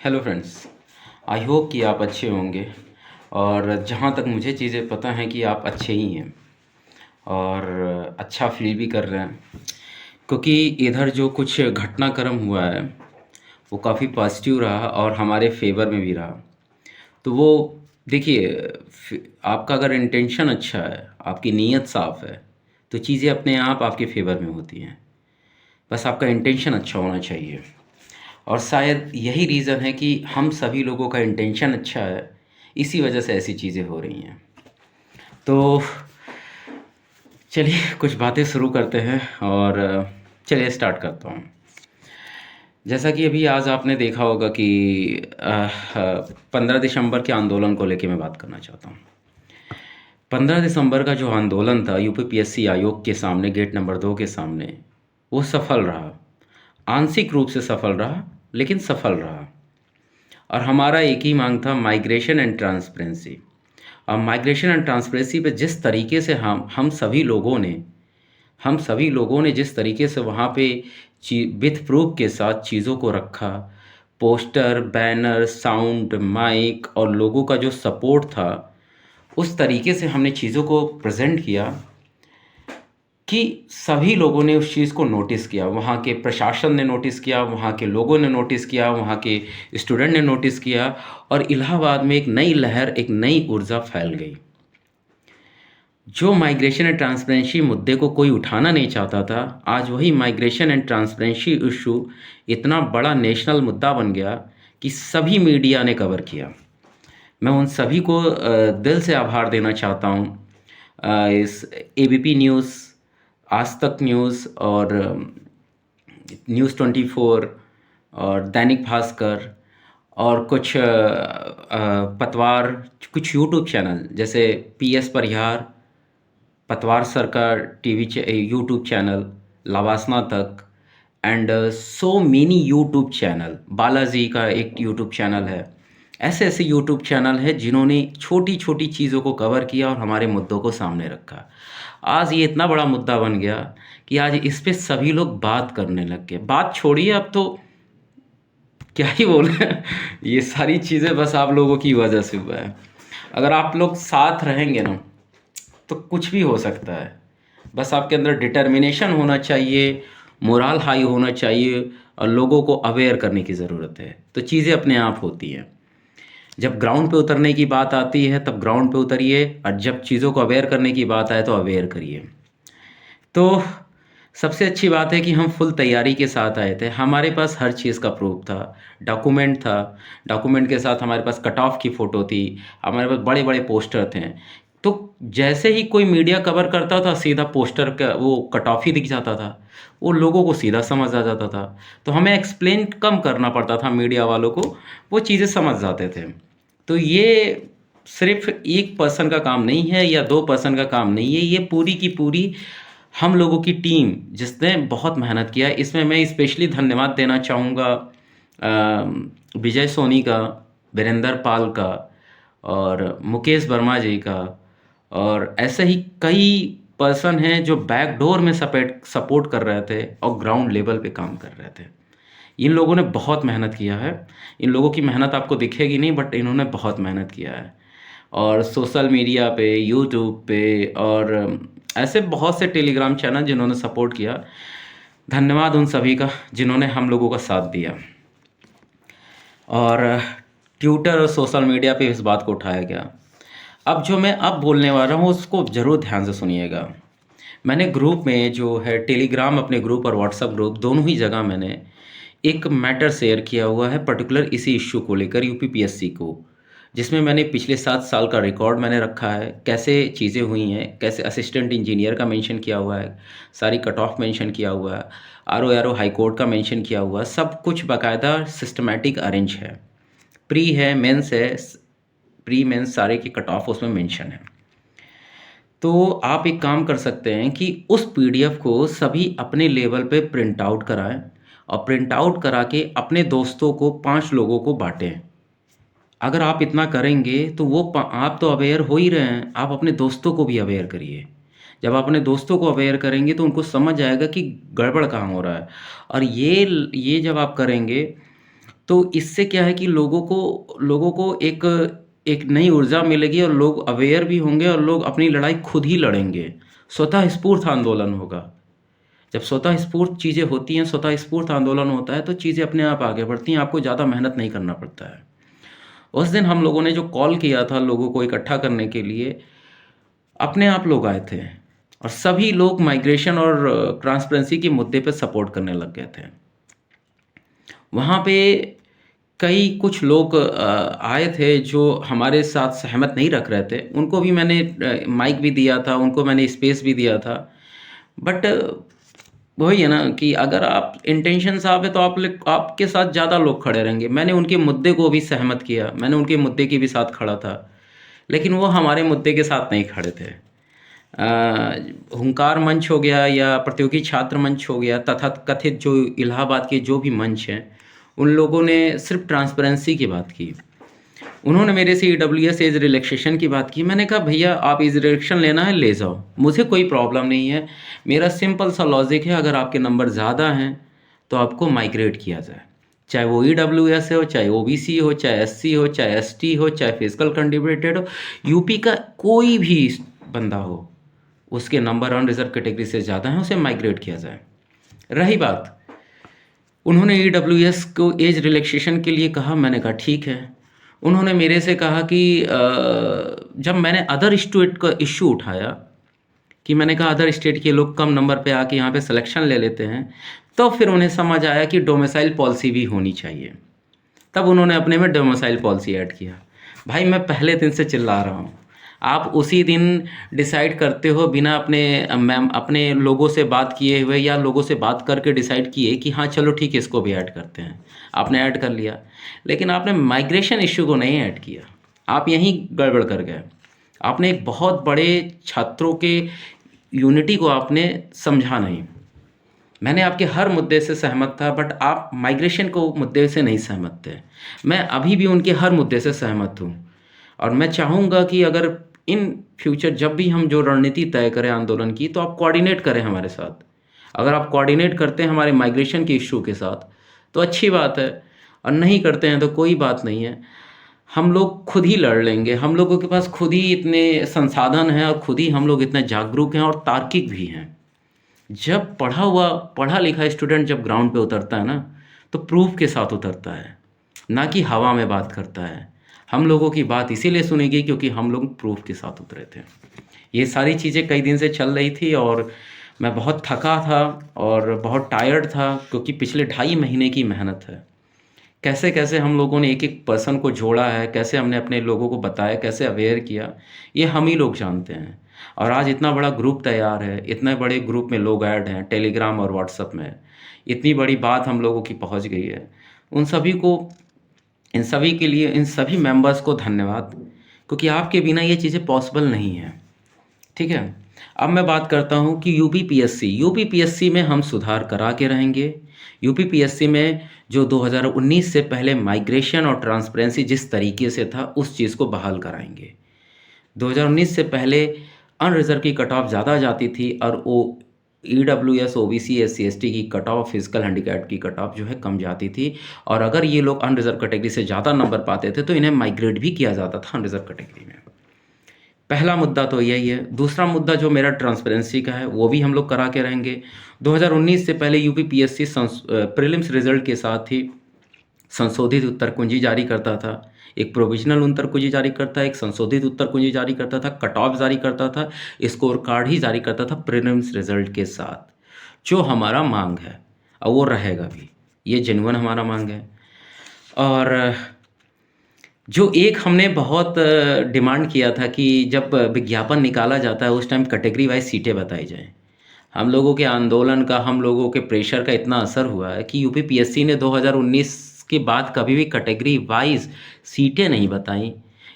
Hello friends. I hope कि आप अच्छे होंगे। और जहाँ तक मुझे चीज़ें पता हैं कि आप अच्छे ही हैं और अच्छा फील भी कर रहे हैं, क्योंकि इधर जो कुछ घटनाक्रम हुआ है वो काफ़ी पॉजिटिव रहा और हमारे फेवर में भी रहा। तो वो देखिए, आपका अगर इंटेंशन अच्छा है, आपकी नीयत साफ़ है, तो चीज़ें अपने आप आपके फेवर में होती हैं। बस आपका इंटेंशन अच्छा होना चाहिए। और शायद यही रीज़न है कि हम सभी लोगों का इंटेंशन अच्छा है, इसी वजह से ऐसी चीज़ें हो रही हैं। तो चलिए कुछ बातें शुरू करते हैं और चलिए स्टार्ट करता हूँ। जैसा कि अभी आज आपने देखा होगा कि 15 दिसंबर के आंदोलन को लेके मैं बात करना चाहता हूँ। 15 दिसंबर का जो आंदोलन था यूपीपीएससी आयोग के सामने, गेट नंबर 2 के सामने, वो सफल रहा। आंशिक रूप से सफल रहा, लेकिन सफल रहा। और हमारा एक ही मांग था, माइग्रेशन एंड ट्रांसपेरेंसी। और माइग्रेशन एंड ट्रांसपेरेंसी पे जिस तरीके से हम सभी लोगों ने जिस तरीके से वहाँ पे विथ प्रूफ के साथ चीज़ों को रखा, पोस्टर, बैनर, साउंड, माइक और लोगों का जो सपोर्ट था, उस तरीके से हमने चीज़ों को प्रेजेंट किया कि सभी लोगों ने उस चीज़ को नोटिस किया। वहाँ के प्रशासन ने नोटिस किया, वहाँ के लोगों ने नोटिस किया, वहाँ के स्टूडेंट ने नोटिस किया और इलाहाबाद में एक नई लहर, एक नई ऊर्जा फैल गई। जो माइग्रेशन एंड ट्रांसपेरेंसी मुद्दे को कोई उठाना नहीं चाहता था, आज वही माइग्रेशन एंड ट्रांसपेरेंसी इशू इतना बड़ा नेशनल मुद्दा बन गया कि सभी मीडिया ने कवर किया। मैं उन सभी को दिल से आभार देना चाहता हूँ। इस एबीपी न्यूज़, आज तक न्यूज़ और न्यूज़ 24 और दैनिक भास्कर और कुछ पतवार, कुछ यूट्यूब चैनल जैसे पीएस परिहार, पतवार सरकार टीवी यूट्यूब चैनल, लवासना तक and so many YouTube channel, Balaji का एक यूट्यूब चैनल है। ऐसे ऐसे यूट्यूब चैनल है जिन्होंने छोटी छोटी चीज़ों को कवर किया और हमारे मुद्दों को सामने रखा। आज ये इतना बड़ा मुद्दा बन गया कि आज इस पे सभी लोग बात करने लग गए। बात छोड़िए, अब तो क्या ही बोले ये सारी चीज़ें बस आप लोगों की वजह से हुआ है। अगर आप लोग साथ रहेंगे ना, तो कुछ भी हो सकता है। बस आपके अंदर डिटर्मिनेशन होना चाहिए, मोरल हाई होना चाहिए और लोगों को अवेयर करने की ज़रूरत है, तो चीज़ें अपने आप होती हैं। जब ग्राउंड पे उतरने की बात आती है तब ग्राउंड पे उतरिए, और जब चीज़ों को अवेयर करने की बात आए तो अवेयर करिए। तो सबसे अच्छी बात है कि हम फुल तैयारी के साथ आए थे। हमारे पास हर चीज़ का प्रूफ था, डॉक्यूमेंट था, डॉक्यूमेंट के साथ हमारे पास कट ऑफ की फ़ोटो थी, हमारे पास बड़े बड़े पोस्टर थे। तो जैसे ही कोई मीडिया कवर करता था, सीधा पोस्टर का वो कट ऑफ ही दिख जाता था, वो लोगों को सीधा समझ आ जाता था। तो हमें एक्सप्लेन कम करना पड़ता था मीडिया वालों को, वो चीज़ें समझ जाते थे। तो ये सिर्फ एक पर्सन का काम नहीं है या दो पर्सन का काम नहीं है, ये पूरी की पूरी हम लोगों की टीम जिसने बहुत मेहनत किया है। इसमें मैं स्पेशली धन्यवाद देना चाहूँगा विजय सोनी का, वीरेंद्र पाल का और मुकेश वर्मा जी का, और ऐसे ही कई पर्सन हैं जो बैक डोर में सपोर्ट कर रहे थे और ग्राउंड लेवल पे काम कर रहे थे। इन लोगों ने बहुत मेहनत किया है। इन लोगों की मेहनत आपको दिखेगी नहीं, बट इन्होंने बहुत मेहनत किया है। और सोशल मीडिया पे, यूट्यूब पे और ऐसे बहुत से टेलीग्राम चैनल जिन्होंने सपोर्ट किया, धन्यवाद उन सभी का जिन्होंने हम लोगों का साथ दिया। और ट्विटर और सोशल मीडिया पे इस बात को उठाया गया। अब जो मैं अब बोलने वाला हूँ उसको ज़रूर ध्यान से सुनिएगा। मैंने ग्रुप में जो है टेलीग्राम अपने ग्रुप और व्हाट्सएप ग्रुप दोनों ही जगह मैंने एक मैटर शेयर किया हुआ है, पर्टिकुलर इसी इश्यू को लेकर, यूपीपीएससी को, जिसमें मैंने पिछले 7 साल का रिकॉर्ड मैंने रखा है, कैसे चीज़ें हुई हैं, कैसे असिस्टेंट इंजीनियर का मेंशन किया हुआ है, सारी कट ऑफ मेंशन किया हुआ है, आर ओ हाई कोर्ट का मेंशन किया हुआ है, सब कुछ बाकायदा सिस्टमेटिक अरेंज है। प्री है, मेंस है, प्री मेंस सारे की कट ऑफ उसमें मेंशन है। तो आप एक काम कर सकते हैं कि उस पीडीएफ को सभी अपने लेवल पे प्रिंट आउट कराएं और प्रिंट आउट करा के अपने दोस्तों को, 5 लोगों को बांटें। अगर आप इतना करेंगे तो आप तो अवेयर हो ही रहे हैं, आप अपने दोस्तों को भी अवेयर करिए। जब आप अपने दोस्तों को अवेयर करेंगे तो उनको समझ आएगा कि गड़बड़ कहाँ हो रहा है। और ये जब आप करेंगे तो इससे क्या है कि लोगों को एक एक नई ऊर्जा मिलेगी और लोग अवेयर भी होंगे और लोग अपनी लड़ाई खुद ही लड़ेंगे। स्वतः स्फूर्त आंदोलन होगा। जब स्वतः स्फूर्त चीज़ें होती हैं, स्वतः स्फूर्त आंदोलन होता है, तो चीज़ें अपने आप आगे बढ़ती हैं, आपको ज़्यादा मेहनत नहीं करना पड़ता है। उस दिन हम लोगों ने जो कॉल किया था लोगों को इकट्ठा करने के लिए, अपने आप लोग आए थे और सभी लोग माइग्रेशन और ट्रांसपेरेंसी के मुद्दे पे सपोर्ट करने लग गए थे। वहाँ पे कई कुछ लोग आए थे जो हमारे साथ सहमत नहीं रख रहे थे। उनको भी मैंने माइक भी दिया था, उनको मैंने स्पेस भी दिया था। बट वही है ना कि अगर आप इंटेंशन साफ़ है तो आपके साथ ज़्यादा लोग खड़े रहेंगे। मैंने उनके मुद्दे को भी सहमत किया, मैंने उनके मुद्दे के भी साथ खड़ा था, लेकिन वो हमारे मुद्दे के साथ नहीं खड़े थे। हुंकार मंच हो गया या प्रतियोगी छात्र मंच हो गया, तथाकथित जो इलाहाबाद के जो भी मंच हैं, उन लोगों ने सिर्फ ट्रांसपेरेंसी की बात की। उन्होंने मेरे से ईडब्ल्यूएस एज रिलैक्सेशन की बात की। मैंने कहा भैया आप एज रिलैक्सेशन लेना है ले जाओ, मुझे कोई प्रॉब्लम नहीं है। मेरा सिंपल सा लॉजिक है, अगर आपके नंबर ज़्यादा हैं तो आपको माइग्रेट किया जाए, चाहे वो ईडब्ल्यूएस हो, चाहे ओबीसी हो, चाहे एससी हो, चाहे एसटी हो, चाहे फिजिकल कंट्रीब्यूटेड हो, यूपी का कोई भी बंदा हो, उसके नंबर अनरिजर्व कैटेगरी से ज़्यादा हैं, उसे माइग्रेट किया जाए। रही बात, उन्होंने ईडब्ल्यूएस को एज रिलैक्सेशन के लिए कहा, मैंने कहा ठीक है। उन्होंने मेरे से कहा कि जब मैंने अदर स्टेट का इश्यू उठाया कि मैंने कहा अदर स्टेट के लोग कम नंबर पे आके यहाँ पे सिलेक्शन ले लेते हैं, तो फिर उन्हें समझ आया कि डोमिसाइल पॉलिसी भी होनी चाहिए। तब उन्होंने अपने में डोमिसाइल पॉलिसी ऐड किया। भाई मैं पहले दिन से चिल्ला रहा हूँ, आप उसी दिन डिसाइड करते हो बिना अपने मैम अपने लोगों से बात किए हुए या लोगों से बात करके डिसाइड किए कि हाँ चलो ठीक है इसको भी ऐड करते हैं। आपने ऐड कर लिया, लेकिन आपने माइग्रेशन इश्यू को नहीं ऐड किया। आप यहीं गड़बड़ कर गए। आपने एक बहुत बड़े छात्रों के यूनिटी को आपने समझा नहीं। मैंने आपके हर मुद्दे से सहमत था, बट आप माइग्रेशन को मुद्दे से नहीं सहमत थे। मैं अभी भी उनके हर मुद्दे से सहमत हूँ और मैं चाहूँगा कि अगर इन फ्यूचर जब भी हम जो रणनीति तय करें आंदोलन की, तो आप कोऑर्डिनेट करें हमारे साथ। अगर आप कोऑर्डिनेट करते हैं हमारे माइग्रेशन के इश्यू के साथ तो अच्छी बात है, और नहीं करते हैं तो कोई बात नहीं है। हम लोग खुद ही लड़ लेंगे। हम लोगों के पास खुद ही इतने संसाधन हैं और खुद ही हम लोग इतने जागरूक हैं और तार्किक भी हैं। जब पढ़ा लिखा स्टूडेंट जब ग्राउंड पे उतरता है ना, तो प्रूफ के साथ उतरता है, ना कि हवा में बात करता है। हम लोगों की बात इसीलिए सुनेगी क्योंकि हम लोग प्रूफ के साथ उतरे थे। ये सारी चीज़ें कई दिन से चल रही थी और मैं बहुत थका था और बहुत टायर्ड था, क्योंकि पिछले 2.5 महीने की मेहनत है। कैसे कैसे हम लोगों ने एक एक पर्सन को जोड़ा है, कैसे हमने अपने लोगों को बताया, कैसे अवेयर किया, ये हम ही लोग जानते हैं। और आज इतना बड़ा ग्रुप तैयार है, इतने बड़े ग्रुप में लोग ऐड हैं टेलीग्राम और व्हाट्सएप में, इतनी बड़ी बात हम लोगों की पहुंच गई है। उन सभी को, इन सभी के लिए, इन सभी मेंबर्स को धन्यवाद, क्योंकि आपके बिना ये चीज़ें पॉसिबल नहीं है। ठीक है, अब मैं बात करता हूँ कि यूपीपीएससी में हम सुधार करा के रहेंगे। यूपीपीएससी में जो 2019 से पहले माइग्रेशन और ट्रांसपेरेंसी जिस तरीके से था, उस चीज़ को बहाल कराएंगे। 2019 से पहले अनरिजर्व की कट ऑफ ज़्यादा जाती थी और वो ईडब्ल्यूएस, ओबीसी, एससी, एसटी की कट ऑफ, फिजिकल हैंडीकैप की कट ऑफ जो है कम जाती थी। और अगर ये लोग अनरिजर्व कैटेगरी से ज़्यादा नंबर पाते थे तो इन्हें माइग्रेट भी किया जाता था अनरिजर्व कैटेगरी में। पहला मुद्दा तो यही है। दूसरा मुद्दा जो मेरा ट्रांसपेरेंसी का है, वो भी हम लोग करा के रहेंगे। 2019 से पहले यूपीपीएससी प्रीलिम्स रिजल्ट के साथ ही संशोधित उत्तर कुंजी जारी करता था। एक प्रोविजनल उत्तर कुंजी जारी करता है, एक संशोधित उत्तर कुंजी जारी करता था, कट ऑफ जारी करता था, स्कोर कार्ड ही जारी करता था प्रीलिम्स रिजल्ट के साथ। जो हमारा मांग है और वो रहेगा भी, ये जेन्युइन हमारा मांग है। और जो एक हमने बहुत डिमांड किया था कि जब विज्ञापन निकाला जाता है उस टाइम कैटेगरी वाइज सीटें बताई जाएँ। हम लोगों के आंदोलन का, हम लोगों के प्रेशर का इतना असर हुआ है कि यूपीपीएससी ने 2019 के बाद कभी भी कैटेगरी वाइज सीटें नहीं बताई।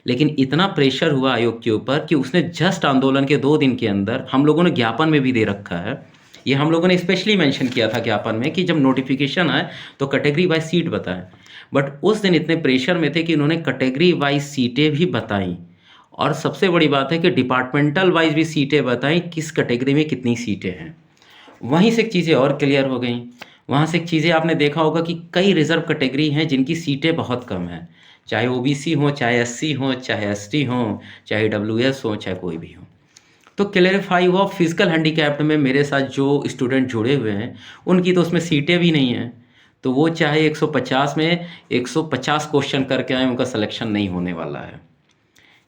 लेकिन इतना प्रेशर हुआ आयोग के ऊपर कि उसने जस्ट आंदोलन के 2 दिन के अंदर, हम लोगों ने ज्ञापन में भी दे रखा है, ये हम लोगों ने स्पेशली मेंशन किया था ज्ञापन में कि जब नोटिफिकेशन आए तो कैटेगरी वाइज सीट बताएं। बट उस दिन इतने प्रेशर में थे कि इन्होंने कैटेगरी वाइज सीटें भी बताई। और सबसे बड़ी बात है कि डिपार्टमेंटल वाइज भी सीटें बताई, किस कैटेगरी में कितनी सीटें हैं। वहीं से चीज़ें और क्लियर हो गई। वहाँ से एक चीज़ें आपने देखा होगा कि कई रिज़र्व कैटेगरी हैं जिनकी सीटें बहुत कम हैं, चाहे ओबीसी हों, चाहे एससी हों, चाहे एसटी हों, चाहे ईडब्ल्यूएस हों, चाहे कोई भी हो। तो क्लैरिफ़ाई हुआ फिज़िकल हैंडीकैप्ड में मेरे साथ जो स्टूडेंट जुड़े हुए हैं, उनकी तो उसमें सीटें भी नहीं हैं। तो वो चाहे 150 में 150 क्वेश्चन करके आएँ, उनका सिलेक्शन नहीं होने वाला है।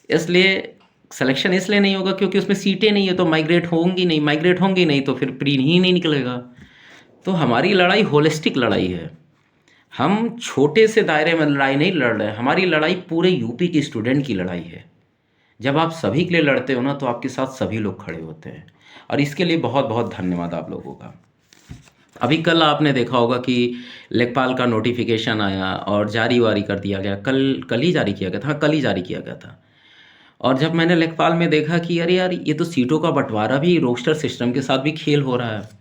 इसलिए सिलेक्शन इसलिए नहीं होगा क्योंकि उसमें सीटें नहीं है, तो माइग्रेट होंगी नहीं तो फिर प्री ही नहीं निकलेगा। तो हमारी लड़ाई होलिस्टिक लड़ाई है। हम छोटे से दायरे में लड़ाई नहीं लड़ रहे हैं, हमारी लड़ाई पूरे यूपी के स्टूडेंट की लड़ाई है। जब आप सभी के लिए लड़ते हो ना, तो आपके साथ सभी लोग खड़े होते हैं, और इसके लिए बहुत बहुत धन्यवाद आप लोगों का। अभी कल आपने देखा होगा कि लेखपाल का नोटिफिकेशन आया और जारी वारी कर दिया गया। कल कल ही जारी किया गया था, हाँ, कल ही जारी किया गया था। और जब मैंने लेखपाल में देखा कि अरे यार, ये तो सीटों का बंटवारा भी रोस्टर सिस्टम के साथ भी खेल हो रहा है,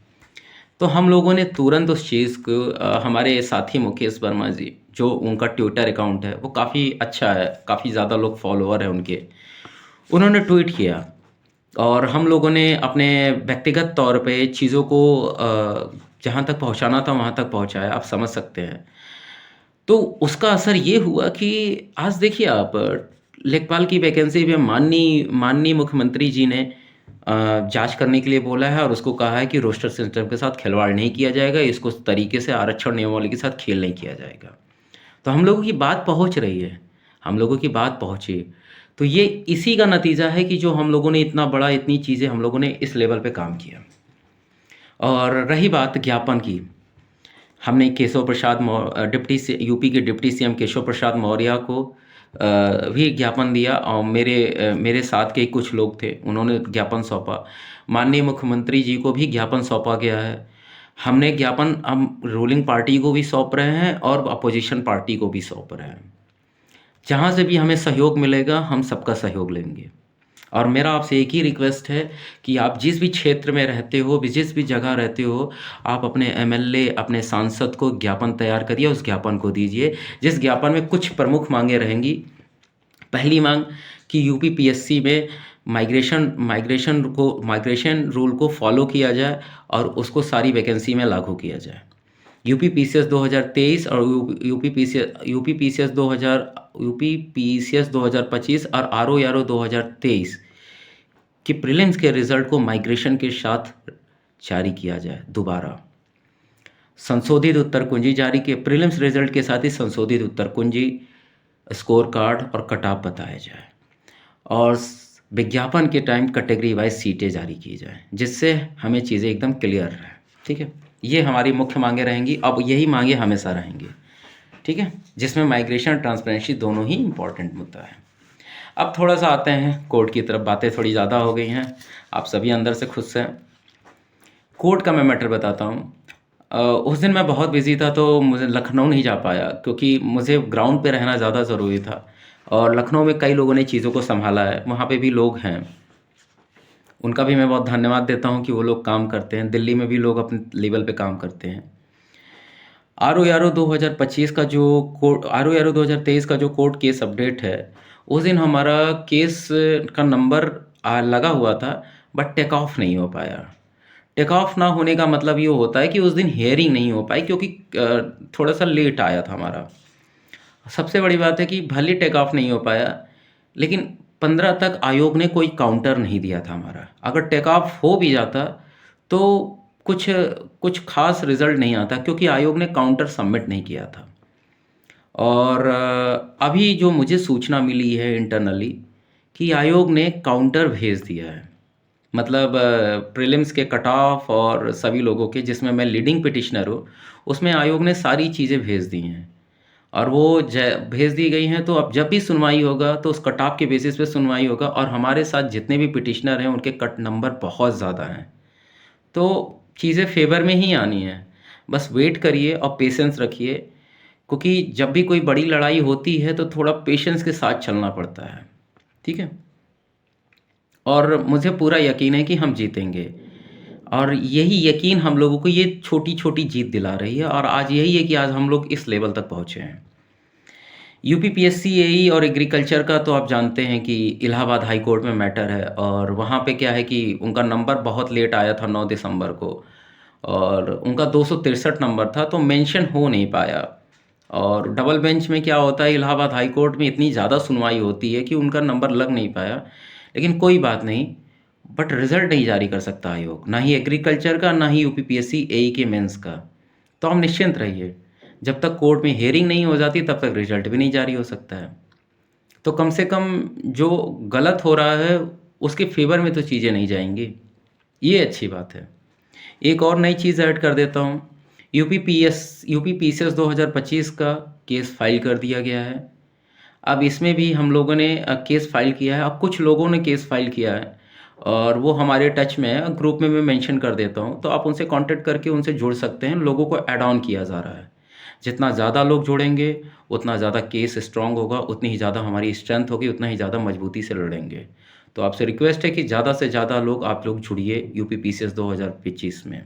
तो हम लोगों ने तुरंत उस चीज़ को हमारे साथी मुकेश वर्मा जी, जो उनका ट्विटर अकाउंट है वो काफ़ी अच्छा है, काफ़ी ज़्यादा लोग फॉलोअर हैं उनके, उन्होंने ट्वीट किया और हम लोगों ने अपने व्यक्तिगत तौर पे चीज़ों को जहाँ तक पहुँचाना था वहाँ तक पहुँचाया, आप समझ सकते हैं। तो उसका असर ये हुआ कि आज देखिए आप, लेखपाल की वैकेंसी पे माननीय मुख्यमंत्री जी ने जाँच करने के लिए बोला है और उसको कहा है कि रोस्टर सिस्टम के साथ खिलवाड़ नहीं किया जाएगा, इसको उस तरीके से आरक्षण नियमावली के साथ खेल नहीं किया जाएगा। तो हम लोगों की बात पहुँच रही है, हम लोगों की बात पहुँची। तो ये इसी का नतीजा है कि जो हम लोगों ने इतना बड़ा, इतनी चीज़ें हम लोगों ने इस लेवल पे काम किया। और रही बात ज्ञापन की, हमने केशव प्रसाद यूपी के डिप्टी सीएम केशव प्रसाद मौर्य को भी ज्ञापन दिया और मेरे साथ के कुछ लोग थे, उन्होंने ज्ञापन सौंपा। माननीय मुख्यमंत्री जी को भी ज्ञापन सौंपा गया है। हमने ज्ञापन हम रूलिंग पार्टी को भी सौंप रहे हैं और अपोजिशन पार्टी को भी सौंप रहे हैं। जहाँ से भी हमें सहयोग मिलेगा, हम सबका सहयोग लेंगे। और मेरा आपसे एक ही रिक्वेस्ट है कि आप जिस भी क्षेत्र में रहते हो, जिस भी जगह रहते हो, आप अपने एमएलए, अपने सांसद को ज्ञापन तैयार करिए, उस ज्ञापन को दीजिए, जिस ज्ञापन में कुछ प्रमुख मांगें रहेंगी। पहली मांग कि यूपी पीएससी में माइग्रेशन रूल को फॉलो किया जाए और उसको सारी वैकेंसी में लागू किया जाए। यूपी पीसीएस 2023 और यूपी पीसीएस 2025 और आरओ 2023 कि प्रीलिम्स के रिजल्ट को माइग्रेशन के साथ जारी किया जाए दोबारा। संशोधित उत्तर कुंजी जारी किए, प्रीलिम्स रिजल्ट के साथ ही संशोधित उत्तर कुंजी, स्कोर कार्ड और कट ऑफ बताया जाए। और विज्ञापन के टाइम कैटेगरी वाइज सीटें जारी की जाए, जिससे हमें चीज़ें एकदम क्लियर रहे। ठीक है, ये हमारी मुख्य मांगें रहेंगी। अब यही मांगें हमेशा रहेंगी, ठीक है, जिसमें माइग्रेशन ट्रांसपेरेंसी दोनों ही इम्पॉर्टेंट मुद्दा है। अब थोड़ा सा आते हैं कोर्ट की तरफ, बातें थोड़ी ज़्यादा हो गई हैं, आप सभी अंदर से खुश हैं। कोर्ट का मैं मैटर बताता हूँ। उस दिन मैं बहुत बिज़ी था तो मुझे लखनऊ नहीं जा पाया, क्योंकि मुझे ग्राउंड पे रहना ज़्यादा ज़रूरी था और लखनऊ में कई लोगों ने चीज़ों को सँभाला है, वहाँ पे भी लोग हैं, उनका भी मैं बहुत धन्यवाद देता हूँ कि वो लोग काम करते हैं। दिल्ली में भी लोग अपने लेवल पे काम करते हैं। आरओ 2025 का जो आरओ 2023 का जो कोर्ट केस अपडेट है, उस दिन हमारा केस का नंबर लगा हुआ था, बट टेक ऑफ नहीं हो पाया। टेक ऑफ ना होने का मतलब ये होता है कि उस दिन हियरिंग नहीं हो पाई, क्योंकि थोड़ा सा लेट आया था हमारा। सबसे बड़ी बात है कि भले टेक ऑफ नहीं हो पाया, लेकिन 15 तक आयोग ने कोई काउंटर नहीं दिया था हमारा। अगर टेक ऑफ हो भी जाता तो कुछ कुछ खास रिजल्ट नहीं आता, क्योंकि आयोग ने काउंटर सबमिट नहीं किया था। और अभी जो मुझे सूचना मिली है इंटरनली कि आयोग ने काउंटर भेज दिया है, मतलब प्रीलिम्स के कट ऑफ और सभी लोगों के, जिसमें मैं लीडिंग पिटिशनर हूँ, उसमें आयोग ने सारी चीज़ें भेज दी हैं और वो भेज दी गई हैं। तो अब जब भी सुनवाई होगा तो उस कट ऑफ के बेसिस पे सुनवाई होगा, और हमारे साथ जितने भी पिटिशनर हैं उनके कट नंबर बहुत ज़्यादा हैं, तो चीज़ें फेवर में ही आनी है। बस वेट करिए और पेशेंस रखिए, क्योंकि जब भी कोई बड़ी लड़ाई होती है तो थोड़ा पेशेंस के साथ चलना पड़ता है, ठीक है। और मुझे पूरा यकीन है कि हम जीतेंगे, और यही यकीन हम लोगों को ये छोटी छोटी जीत दिला रही है, और आज यही है कि आज हम लोग इस लेवल तक पहुँचे हैं। यूपीपीएससी एई और एग्रीकल्चर का तो आप जानते हैं कि इलाहाबाद हाई कोर्ट में मैटर है, और वहाँ पे क्या है कि उनका नंबर बहुत लेट आया था 9 दिसंबर को, और उनका 263 नंबर था, तो मेंशन हो नहीं पाया। और डबल बेंच में क्या होता है, इलाहाबाद हाई कोर्ट में इतनी ज़्यादा सुनवाई होती है कि उनका नंबर लग नहीं पाया। लेकिन कोई बात नहीं, बट रिज़ल्ट नहीं जारी कर सकता आयोग, ना ही एग्रीकल्चर का, ना ही यूपीपीएससी एई के मेंस का। तो आप निश्चिंत रहिए, जब तक कोर्ट में हियरिंग नहीं हो जाती तब तक रिजल्ट भी नहीं जारी हो सकता है। तो कम से कम जो गलत हो रहा है उसके फेवर में तो चीज़ें नहीं जाएंगी, ये अच्छी बात है। एक और नई चीज़ ऐड कर देता हूँ, यूपी पीसीएस 2025 का केस फाइल कर दिया गया है। अब इसमें भी हम लोगों ने केस फाइल किया है, अब कुछ लोगों ने केस फाइल किया है और वो हमारे टच में है, ग्रुप में मैं मेंशन कर देता हूँ, तो आप उनसे कांटेक्ट करके उनसे जुड़ सकते हैं। लोगों को ऐड ऑन किया जा रहा है, जितना ज़्यादा लोग जुड़ेंगे उतना ज़्यादा केस स्ट्रांग होगा, उतनी ही ज़्यादा हमारी स्ट्रेंथ होगी, उतना ही ज़्यादा मजबूती से लड़ेंगे। तो आपसे रिक्वेस्ट है कि ज़्यादा से ज़्यादा लोग आप लोग जुड़िए यूपी पीसीएस 2025 में,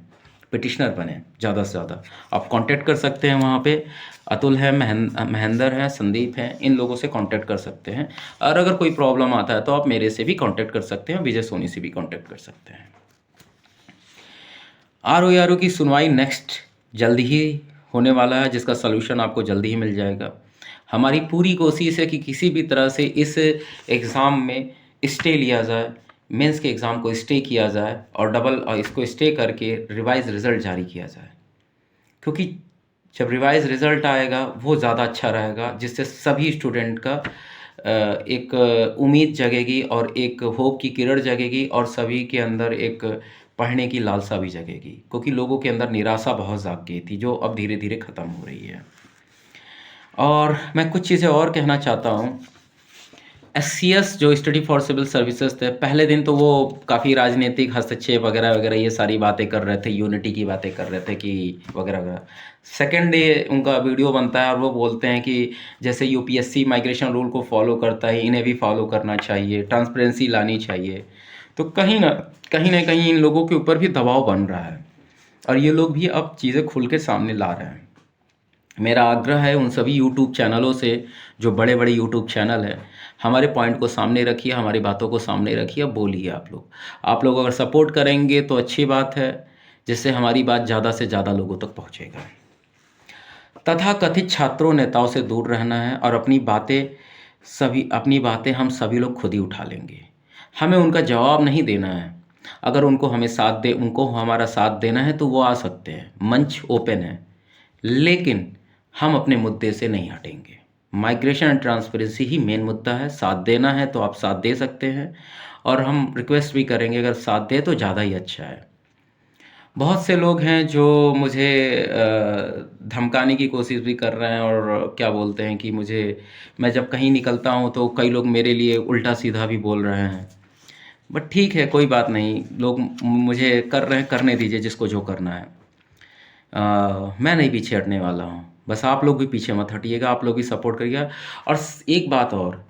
पिटिशनर बने ज़्यादा से ज़्यादा। आप कांटेक्ट कर सकते हैं, वहाँ पे अतुल है, महेंद्र है, संदीप है, इन लोगों से कांटेक्ट कर सकते हैं। और अगर कोई प्रॉब्लम आता है तो आप मेरे से भी कांटेक्ट कर सकते हैं, विजय सोनी से भी कांटेक्ट कर सकते हैं। आरओ की सुनवाई नेक्स्ट जल्दी ही होने वाला है, जिसका सलूशन आपको जल्दी ही मिल जाएगा। हमारी पूरी कोशिश है कि किसी भी तरह से इस एग्ज़ाम में स्टे लिया जाए, मेंस के एग्ज़ाम को स्टे किया जाए और इसको स्टे करके रिवाइज रिज़ल्ट जारी किया जाए। क्योंकि जब रिवाइज रिज़ल्ट आएगा वो ज़्यादा अच्छा रहेगा, जिससे सभी स्टूडेंट का एक उम्मीद जगेगी और एक होप की किरण जगेगी और सभी के अंदर एक पढ़ने की लालसा भी जगेगी, क्योंकि लोगों के अंदर निराशा बहुत जाग गई थी, जो अब धीरे धीरे ख़त्म हो रही है। और मैं कुछ चीज़ें और कहना चाहता हूँ। एससीएस जो स्टडी फॉर सिविल सर्विसेज थे, पहले दिन तो वो काफ़ी राजनीतिक हस्तक्षेप वगैरह वगैरह ये सारी बातें कर रहे थे, यूनिटी की बातें कर रहे थे कि वगैरह वगैरह। सेकेंड डे उनका वीडियो बनता है और वो बोलते हैं कि जैसे यूपीएससी माइग्रेशन रूल को फॉलो करता है, इन्हें भी फॉलो करना चाहिए, ट्रांसपेरेंसी लानी चाहिए। तो कहीं ना कहीं इन लोगों के ऊपर भी दबाव बन रहा है और ये लोग भी अब चीज़ें खुल के सामने ला रहे हैं। मेरा आग्रह है उन सभी यूट्यूब चैनलों से, जो बड़े बड़े यूट्यूब चैनल हैं, हमारे पॉइंट को सामने रखिए, हमारी बातों को सामने रखिए, बोलिए आप लोग अगर सपोर्ट करेंगे तो अच्छी बात है, जिससे हमारी बात ज़्यादा से ज़्यादा लोगों तक पहुँचेगा। तथाकथित छात्रों नेताओं से दूर रहना है और अपनी बातें हम सभी लोग खुद ही उठा लेंगे। हमें उनका जवाब नहीं देना है। अगर उनको हमारा साथ देना है तो वो आ सकते हैं, मंच ओपन है। लेकिन हम अपने मुद्दे से नहीं हटेंगे। Migration and transparency he main मुद्दा है। साथ देना है तो आप साथ दे सकते हैं और हम रिक्वेस्ट भी करेंगे, अगर साथ दे तो ज़्यादा ही अच्छा है। बहुत से लोग हैं जो मुझे धमकाने की कोशिश भी कर रहे हैं और क्या बोलते हैं कि मैं जब कहीं निकलता हूँ तो कई लोग मेरे लिए उल्टा सीधा भी बोल रहे हैं। बट ठीक है, कोई बात नहीं, लोग मुझे कर रहे हैं, करने दीजिए जिसको जो करना है। मैं नहीं पीछे हटने वाला हूँ, बस आप लोग भी पीछे मत हटिएगा, आप लोग भी सपोर्ट करिएगा। और एक बात और,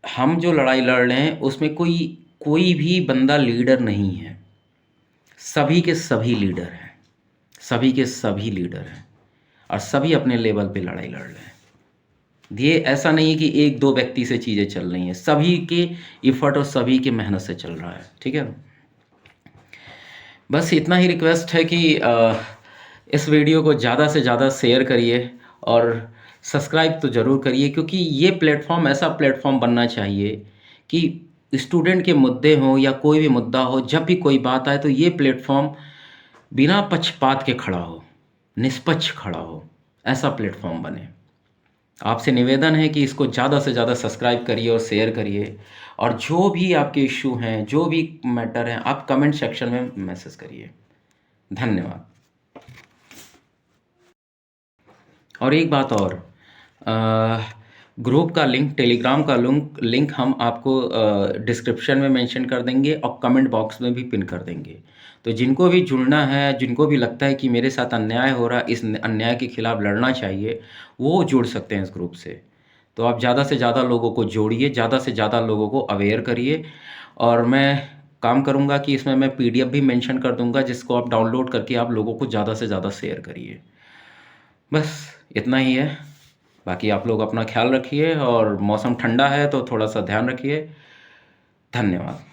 हम जो लड़ाई लड़ रहे हैं उसमें कोई भी बंदा लीडर नहीं है, सभी के सभी लीडर हैं, सभी के सभी लीडर हैं और सभी अपने लेवल पे लड़ाई लड़ रहे हैं। ये ऐसा नहीं है कि एक दो व्यक्ति से चीज़ें चल रही हैं, सभी के इफ़र्ट और सभी के मेहनत से चल रहा है। ठीक है, बस इतना ही रिक्वेस्ट है कि इस वीडियो को ज़्यादा से ज़्यादा शेयर करिए और सब्सक्राइब तो ज़रूर करिए, क्योंकि ये प्लेटफॉर्म ऐसा प्लेटफॉर्म बनना चाहिए कि स्टूडेंट के मुद्दे हों या कोई भी मुद्दा हो, जब भी कोई बात आए तो ये प्लेटफॉर्म बिना पक्षपात के खड़ा हो, निष्पक्ष खड़ा हो, ऐसा प्लेटफॉर्म बने। आपसे निवेदन है कि इसको ज़्यादा से ज़्यादा सब्सक्राइब करिए और शेयर करिए, और जो भी आपके इश्यू हैं, जो भी मैटर हैं, आप कमेंट सेक्शन में मैसेज करिए। धन्यवाद। और एक बात और, ग्रुप का लिंक, टेलीग्राम का लिंक हम आपको डिस्क्रिप्शन में मेंशन कर देंगे और कमेंट बॉक्स में भी पिन कर देंगे। तो जिनको भी जुड़ना है, जिनको भी लगता है कि मेरे साथ अन्याय हो रहा है, इस अन्याय के खिलाफ लड़ना चाहिए, वो जुड़ सकते हैं इस ग्रुप से। तो आप ज़्यादा से ज़्यादा लोगों को जोड़िए, ज़्यादा से ज़्यादा लोगों को अवेयर करिए, और मैं काम करूँगा कि इसमें मैं PDF भी मेंशन कर दूँगा, जिसको आप डाउनलोड करके आप लोगों को ज़्यादा से ज़्यादा शेयर करिए। बस इतना ही है। बाकी आप लोग अपना ख्याल रखिए और मौसम ठंडा है तो थोड़ा सा ध्यान रखिए। धन्यवाद।